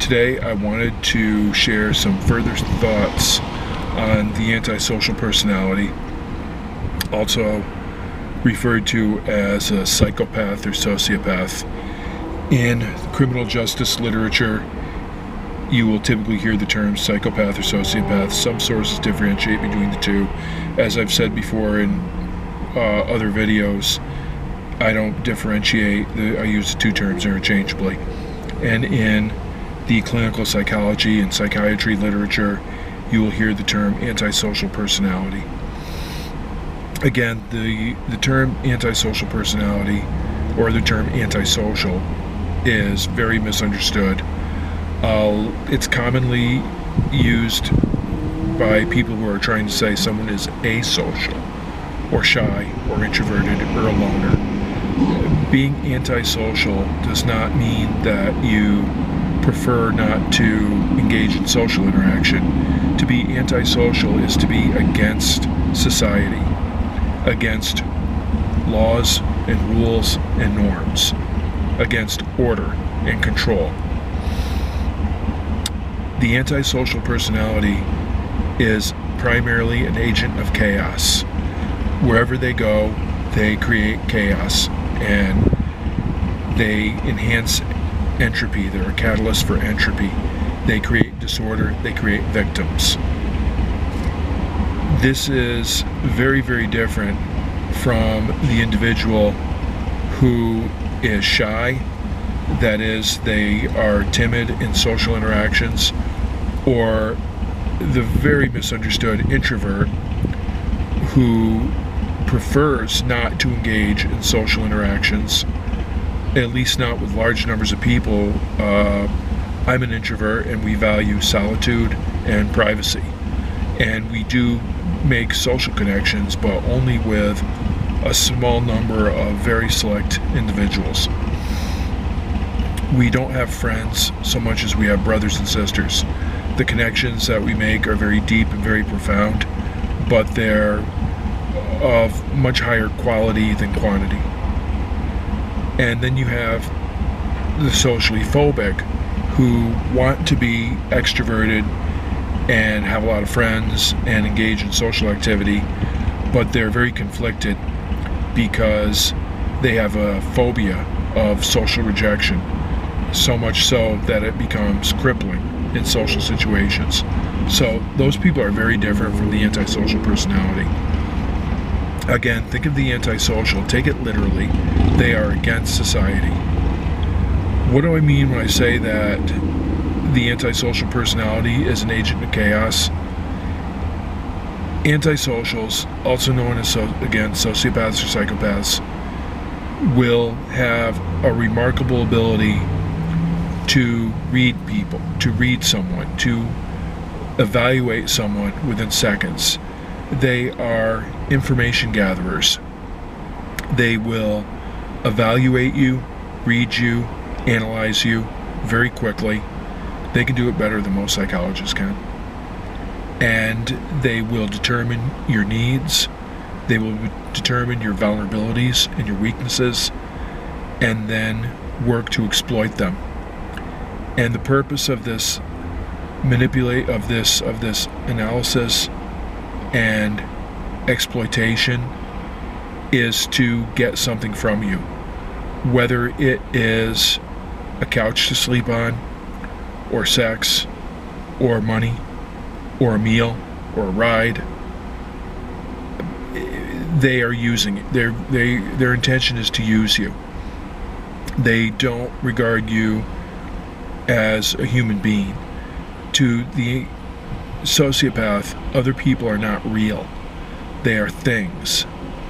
Today I wanted to share some further thoughts on the antisocial personality, also referred to as a psychopath or sociopath. In criminal justice literature, you will typically hear the terms psychopath or sociopath. Some sources differentiate between the two. As I've said before in other videos, I don't differentiate. I use the two terms interchangeably. And in the clinical psychology and psychiatry literature, you will hear the term antisocial personality. Again, the term antisocial personality, or the term antisocial, is very misunderstood. It's commonly used by people who are trying to say someone is asocial, or shy, or introverted, or a loner. Being antisocial does not mean that you prefer not to engage in social interaction. To be antisocial is to be against society, against laws and rules and norms, against order and control. The antisocial personality is primarily an agent of chaos. Wherever they go, they create chaos and they enhance entropy. They're a catalyst for entropy. They create disorder. They create victims. This is very, very different from the individual who is shy. That is, they are timid in social interactions, or the very misunderstood introvert who prefers not to engage in social interactions, at least not with large numbers of people. I'm an introvert, and we value solitude and privacy, and we do make social connections, but only with a small number of very select individuals. We don't have friends so much as we have brothers and sisters. The connections that we make are very deep and very profound, but they're of much higher quality than quantity. And then you have the socially phobic, who want to be extroverted and have a lot of friends and engage in social activity, but they're very conflicted because they have a phobia of social rejection, so much so that it becomes crippling in social situations. So those people are very different from the antisocial personality. Again, think of the antisocial, take it literally. They are against society. What do I mean when I say that the antisocial personality is an agent of chaos? Antisocials, also known as, again, sociopaths or psychopaths, will have a remarkable ability to read people, to read someone, to evaluate someone within seconds. They are information gatherers. They will evaluate you, read you, analyze you very quickly. They can do it better than most psychologists can. And they will determine your needs. They will determine your vulnerabilities and your weaknesses, and then work to exploit them. And the purpose of this this analysis and exploitation is to get something from you, whether it is a couch to sleep on, or sex, or money, or a meal, or a ride. They are using it. Their intention is to use you. They don't regard you as a human being. To the sociopath, other people are not real. They are things.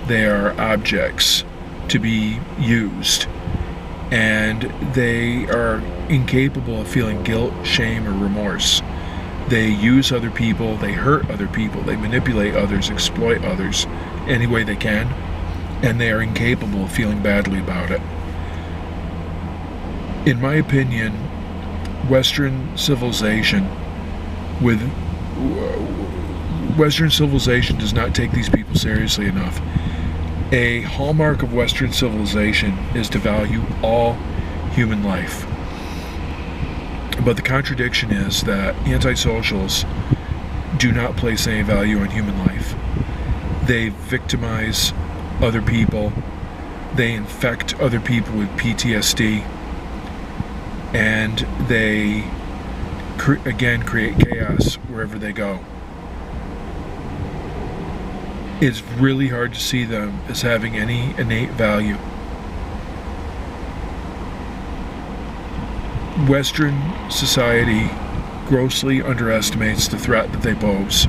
They are objects to be used. And they are incapable of feeling guilt, shame, or remorse. They use other people, they hurt other people, they manipulate others, exploit others any way they can, and they are incapable of feeling badly about it. In my opinion, Western civilization does not take these people seriously enough. A hallmark of Western civilization is to value all human life. But the contradiction is that antisocials do not place any value on human life. They victimize other people. They infect other people with PTSD. And they, again, create chaos wherever they go. It's really hard to see them as having any innate value. Western society grossly underestimates the threat that they pose.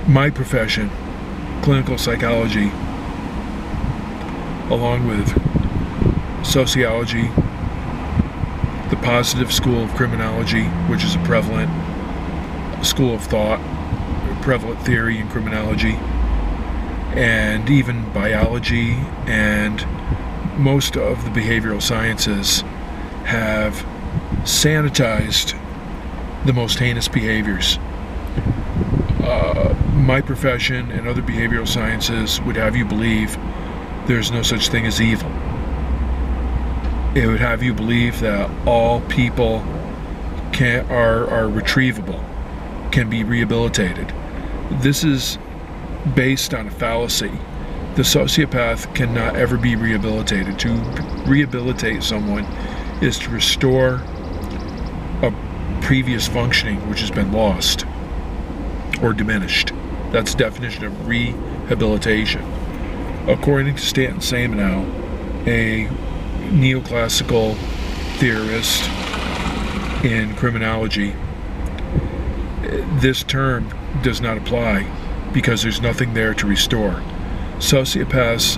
My profession, clinical psychology, along with sociology, the positive school of criminology, which is a prevalent school of thought, prevalent theory in criminology, and even biology and most of the behavioral sciences have sanitized the most heinous behaviors. My profession and other behavioral sciences would have you believe there's no such thing as evil. It would have you believe that all people are retrievable, can be rehabilitated. This is based on a fallacy. The sociopath cannot ever be rehabilitated. To rehabilitate someone is to restore a previous functioning which has been lost or diminished. That's the definition of rehabilitation. According to Stanton Samenow, a neoclassical theorist in criminology, this term does not apply because there's nothing there to restore. Sociopaths